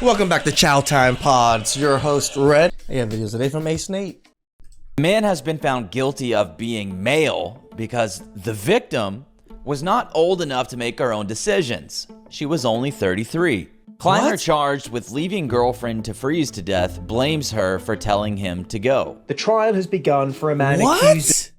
Welcome back to Chow Time Pods. Your host, Red. I got videos today from acenate. A man has been found guilty of being male because the victim was not old enough to make her own decisions. She was only 33. Clymer, charged with leaving girlfriend to freeze to death, blames her for telling him to go. The trial has begun for a man accused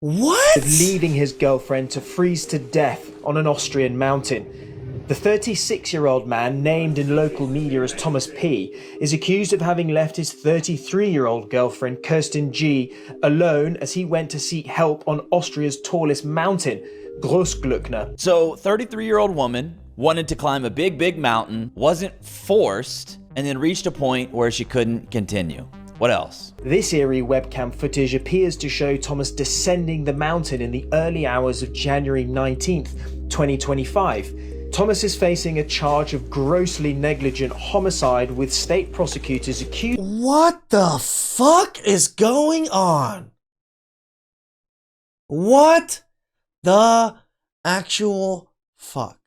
of leaving his girlfriend to freeze to death on an Austrian mountain. The 36-year-old man, named in local media as Thomas P., is accused of having left his 33-year-old girlfriend, Kirsten G., alone as he went to seek help on Austria's tallest mountain, Großglockner. So, 33-year-old woman wanted to climb a big mountain, wasn't forced, and then reached a point where she couldn't continue. What else? This eerie webcam footage appears to show Thomas descending the mountain in the early hours of January 19th, 2025. Thomas is facing a charge of grossly negligent homicide, with state prosecutors accused. What the fuck is going on? What the actual fuck?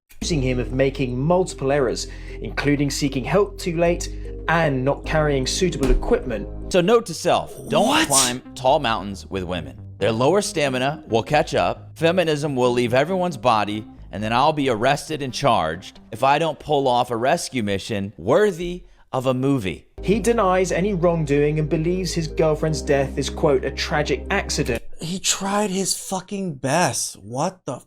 Accusing him of making multiple errors, including seeking help too late and not carrying suitable equipment. So note to self, don't climb tall mountains with women. Their lower stamina will catch up, feminism will leave everyone's body, and then I'll be arrested and charged if I don't pull off a rescue mission worthy of a movie. He denies any wrongdoing and believes his girlfriend's death is, quote, a tragic accident. He tried his fucking best. What the?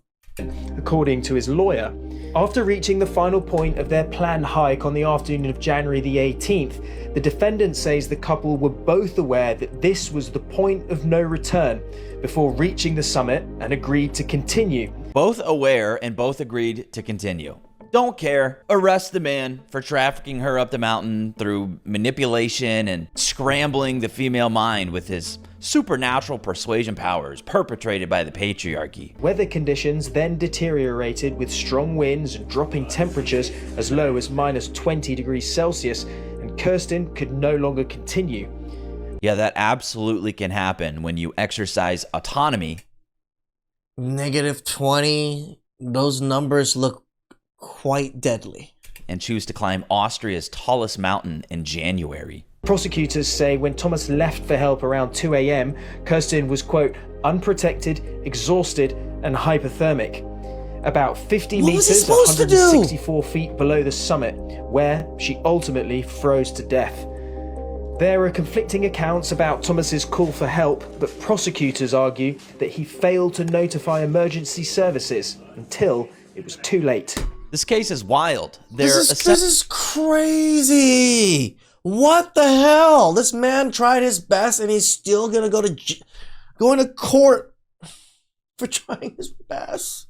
According to his lawyer. After reaching the final point of their planned hike on the afternoon of January the 18th, the defendant says the couple were both aware that this was the point of no return before reaching the summit and agreed to continue. Both aware and both agreed to continue. Don't care. Arrest the man for trafficking her up the mountain through manipulation and scrambling the female mind with his supernatural persuasion powers perpetrated by the patriarchy. Weather conditions then deteriorated with strong winds and dropping temperatures as low as minus 20 degrees Celsius, and Kirsten could no longer continue. Yeah, that absolutely can happen when you exercise autonomy. -20. Those numbers look quite deadly. And choose to climb Austria's tallest mountain in January. Prosecutors say when Thomas left for help around 2 a.m., Kirsten was, quote, unprotected, exhausted, and hypothermic. About 50 meters, 164 feet below the summit, where she ultimately froze to death. There are conflicting accounts about Thomas's call for help, but prosecutors argue that he failed to notify emergency services until it was too late. This case is wild. This is crazy. What the hell? This man tried his best and he's still gonna go to court for trying his best.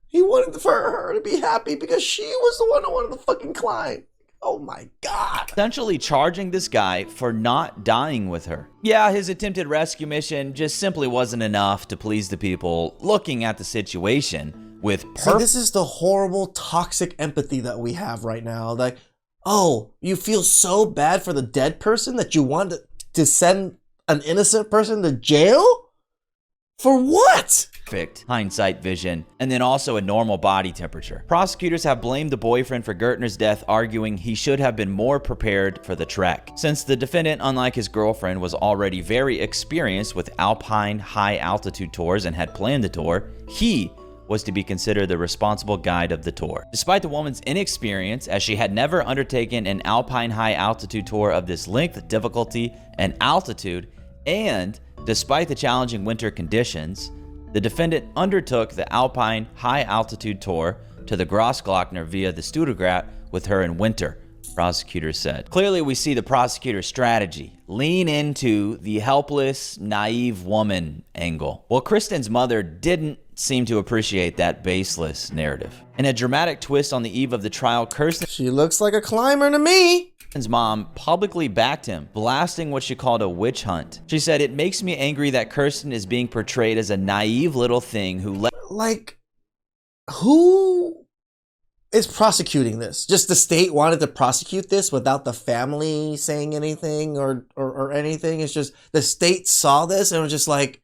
He wanted for her to be happy because she was the one who wanted to fucking climb. Oh my God. Essentially charging this guy for not dying with her. Yeah, his attempted rescue mission just simply wasn't enough to please the people looking at the situation with this is the horrible toxic empathy that we have right now. Like, oh, you feel so bad for the dead person that you want to send an innocent person to jail? For what? Perfect hindsight vision, and then also a normal body temperature. Prosecutors have blamed the boyfriend for Gertner's death, arguing he should have been more prepared for the trek. Since the defendant, unlike his girlfriend, was already very experienced with alpine high-altitude tours and had planned the tour, he was to be considered the responsible guide of the tour. Despite the woman's inexperience, as she had never undertaken an alpine high-altitude tour of this length, difficulty, and altitude, and despite the challenging winter conditions, the defendant undertook the alpine high-altitude tour to the Großglockner via the Stuttgart with her in winter, prosecutors said. Clearly, we see the prosecutor's strategy. Lean into the helpless, naive woman angle. Well, Kristen's mother didn't seem to appreciate that baseless narrative. In a dramatic twist on the eve of the trial, She looks like a climber to me. Kirsten's mom publicly backed him, blasting what she called a witch hunt. She said, "It makes me angry that Kirsten is being portrayed as a naive little thing who Like, who is prosecuting this? Just the state wanted to prosecute this without the family saying anything or anything? It's just the state saw this and was just like,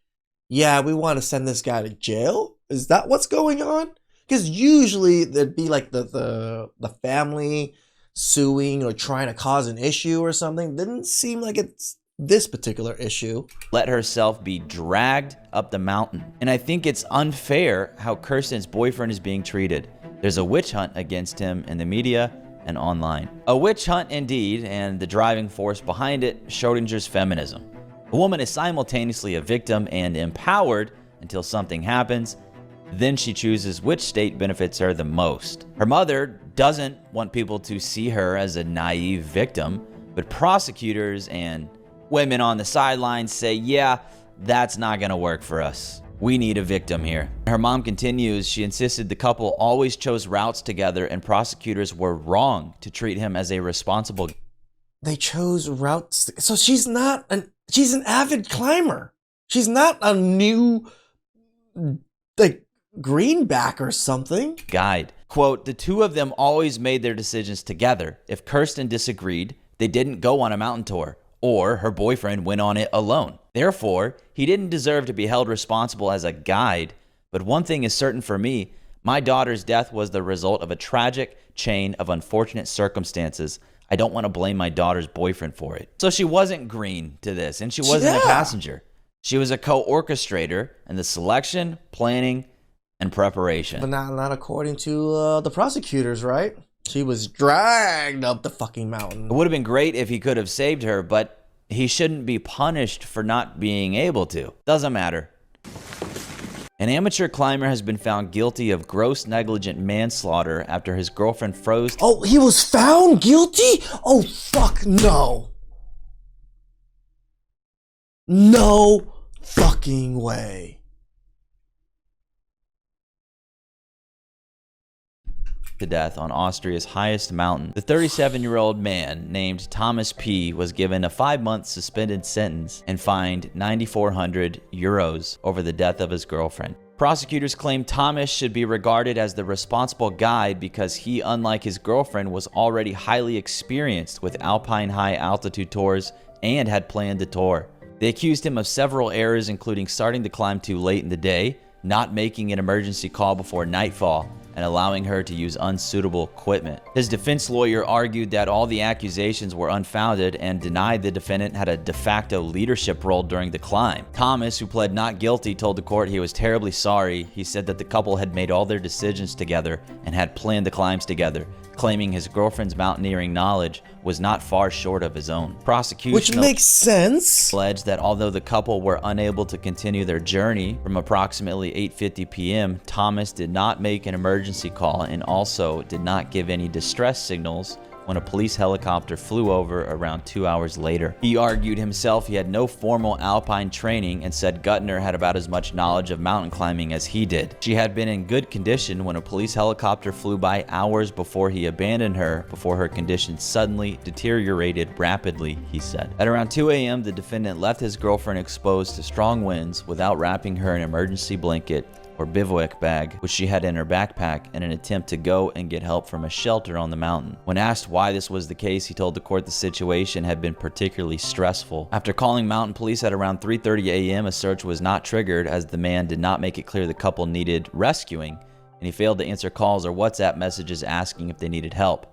yeah, we want to send this guy to jail? Is that what's going on? Because usually there'd be like the family suing or trying to cause an issue or something. Didn't seem like it's this particular issue. Let herself be dragged up the mountain. And I think it's unfair how Kirsten's boyfriend is being treated. There's a witch hunt against him in the media and online. A witch hunt indeed, and the driving force behind it, Schrodinger's feminism. A woman is simultaneously a victim and empowered until something happens. Then she chooses which state benefits her the most. Her mother doesn't want people to see her as a naive victim, but prosecutors and women on the sidelines say, yeah, that's not gonna work for us. We need a victim here. Her mom continues, she insisted the couple always chose routes together and prosecutors were wrong to treat him as a responsible. They chose routes. So she's an avid climber. She's not a new, like, greenback or something. Guide. Quote, the two of them always made their decisions together. If Kirsten disagreed, they didn't go on a mountain tour, or her boyfriend went on it alone. Therefore, he didn't deserve to be held responsible as a guide. But one thing is certain for me, my daughter's death was the result of a tragic chain of unfortunate circumstances. I don't want to blame my daughter's boyfriend for it. So she wasn't green to this, and she wasn't a passenger. She was a co-orchestrator in the selection, planning, and preparation. But not according to the prosecutors, right? She was dragged up the fucking mountain. It would have been great if he could have saved her, but he shouldn't be punished for not being able to. Doesn't matter. An amateur climber has been found guilty of gross negligent manslaughter after his girlfriend froze. Oh, he was found guilty? Oh, fuck no. No fucking way. To death on Austria's highest mountain. The 37-year-old man named Thomas P. was given a 5-month suspended sentence and fined 9,400 euros over the death of his girlfriend. Prosecutors claim Thomas should be regarded as the responsible guide because he, unlike his girlfriend, was already highly experienced with alpine high altitude tours and had planned the tour. They accused him of several errors, including starting the climb too late in the day, not making an emergency call before nightfall, and allowing her to use unsuitable equipment. His defense lawyer argued that all the accusations were unfounded and denied the defendant had a de facto leadership role during the climb. Thomas, who pled not guilty, told the court he was terribly sorry. He said that the couple had made all their decisions together and had planned the climbs together, claiming his girlfriend's mountaineering knowledge was not far short of his own. Prosecution, which makes sense, alleged that although the couple were unable to continue their journey from approximately 8:50 p.m., Thomas did not make an emergency call and also did not give any distress signals when a police helicopter flew over around 2 hours later. He argued himself he had no formal alpine training and said Guttner had about as much knowledge of mountain climbing as he did. She had been in good condition when a police helicopter flew by hours before he abandoned her, before her condition suddenly deteriorated rapidly, he said. At around 2 a.m., the defendant left his girlfriend exposed to strong winds without wrapping her in an emergency blanket or bivouac bag, which she had in her backpack, in an attempt to go and get help from a shelter on the mountain. When asked why this was the case, he told the court the situation had been particularly stressful. After calling mountain police at around 3:30 a.m., a search was not triggered as the man did not make it clear the couple needed rescuing, and he failed to answer calls or WhatsApp messages asking if they needed help.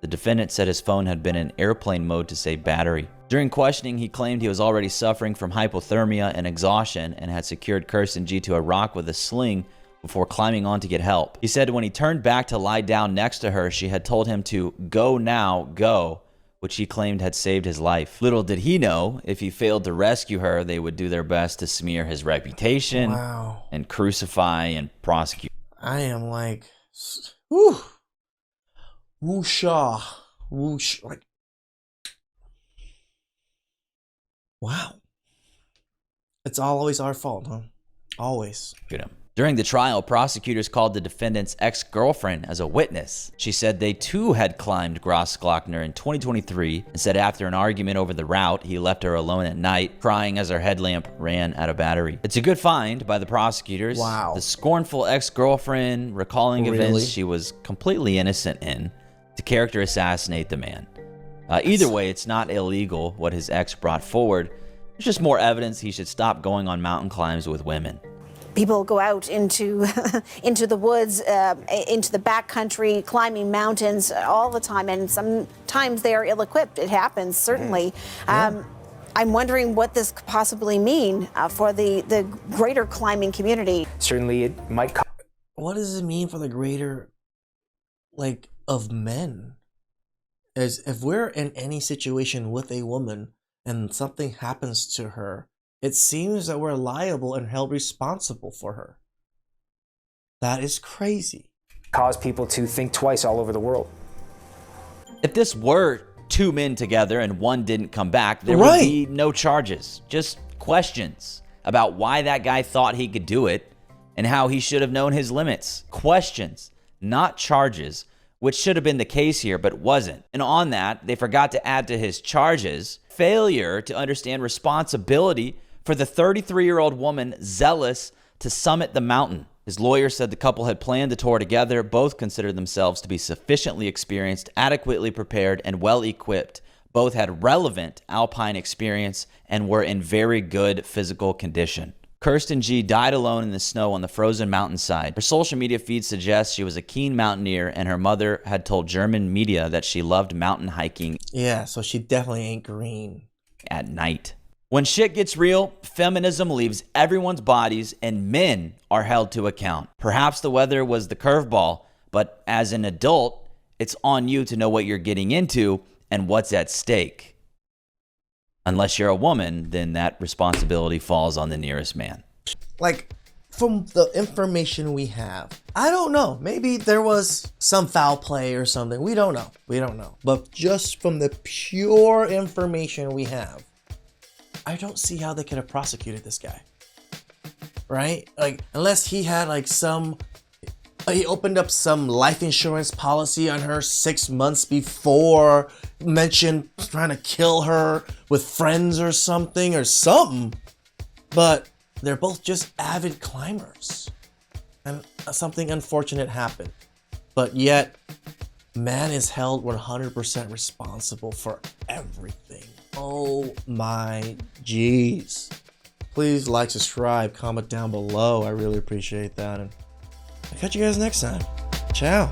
The defendant said his phone had been in airplane mode to save battery. During questioning, he claimed he was already suffering from hypothermia and exhaustion and had secured Kirsten G to a rock with a sling before climbing on to get help. He said when he turned back to lie down next to her, she had told him to "go now, go," which he claimed had saved his life. Little did he know, if he failed to rescue her, they would do their best to smear his reputation and crucify and prosecute. I am like, whoo. Woosha. Whoosh. Like, wow. It's always our fault, huh? Always. During the trial, prosecutors called the defendant's ex-girlfriend as a witness. She said they too had climbed Grossglockner in 2023 and said after an argument over the route, he left her alone at night, crying as her headlamp ran out of battery. It's a good find by the prosecutors. Wow. The scornful ex-girlfriend recalling events she was completely innocent in to character assassinate the man. Either way, it's not illegal what his ex brought forward. It's just more evidence he should stop going on mountain climbs with women. People go out into into the woods, into the backcountry, climbing mountains all the time, and sometimes they are ill-equipped. It happens, certainly. I'm wondering what this could possibly mean for the greater climbing community. Certainly, it might. What does it mean for the greater, like, of men? As if we're in any situation with a woman and something happens to her, it seems that we're liable and held responsible for her. That is crazy. Cause people to think twice all over the world. If this were two men together and one didn't come back, there would be no charges, just questions about why that guy thought he could do it and how he should have known his limits. Questions, not charges, which should have been the case here but wasn't. And on that, they forgot to add to his charges failure to understand responsibility for the 33-year-old woman zealous to summit the mountain. His lawyer said the couple had planned the tour together. Both considered themselves to be sufficiently experienced, adequately prepared, and well-equipped. Both had relevant alpine experience and were in very good physical condition. Kirsten G. died alone in the snow on the frozen mountainside. Her social media feed suggests she was a keen mountaineer, and her mother had told German media that she loved mountain hiking. Yeah, so she definitely ain't green. At night. When shit gets real, feminism leaves everyone's bodies and men are held to account. Perhaps the weather was the curveball, but as an adult, it's on you to know what you're getting into and what's at stake. Unless you're a woman, then that responsibility falls on the nearest man. Like, from the information we have, I don't know. Maybe there was some foul play or something. We don't know. But just from the pure information we have, I don't see how they could have prosecuted this guy. Right? Like, unless he had like he opened up some life insurance policy on her 6 months before, mentioned trying to kill her with friends or something. But they're both just avid climbers. And something unfortunate happened. But yet, man is held 100% responsible for everything. Oh my jeez. Please like, subscribe, comment down below. I really appreciate that. And I'll catch you guys next time. Ciao.